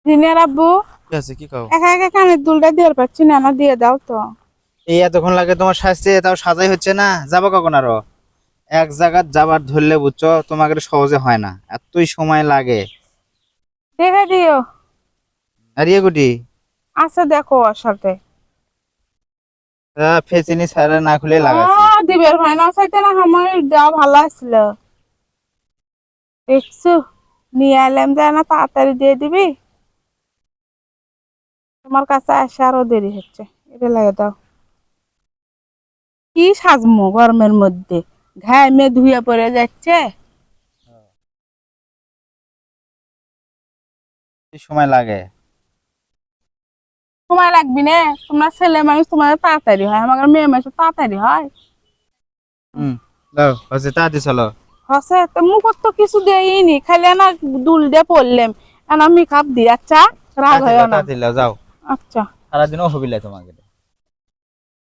দিনের আব্বু কি আছে কি কও? একা একা কানের দুলটা দিয়ে পাচ্ছি না, আমার দিয়ে দাও তো। এই এতক্ষণ লাগে তোমার সাজতে, তাও সাজাই হচ্ছে না? যাবো কখন আরো? এক জায়গা যাবার ধরলে বুঝছো তোমাকে সহজে হয় না, এতই সময় লাগে। দেখে দিও। আর ইয়ে গুটি আচ্ছা দেখো ওর সাথে। ফেসিনি সারা না খুলে লাগাইছি। দিবের ভাই না চাইতে না, আমার দেওয়া ভালো আসছিল। দেখছো, নিয়ে এলাম যে না, তাড়াতাড়ি দিয়ে দিবি। তোমার কাছে আসে আরো দেরি হচ্ছে, এটা লাগে দাও। কি সাজমো গরমের মধ্যে, ঘামে ধুয়ে পড়ে যাচ্ছে। কি সময় লাগে? সময় লাগবি না, তোমার ছেলে মানুষ, তোমার তাড়াতাড়ি হয়, আমার মেয়ে মানুষ তাড়াতাড়ি হয়। হুম, দাও হচ্ছে তাড়াতাড়ি চলো। হসে তো মুখত তো কিছু দেয়নি, খালি না দুল দিয়ে পড়লাম। আমি কাপ দিই, আচ্ছা রাগ তাড়াতাড়ি হয় লাও, না। তাড়াতাড়ি লাও, যাও। আচ্ছা। সারাদিনও হবিলে তোমাকে।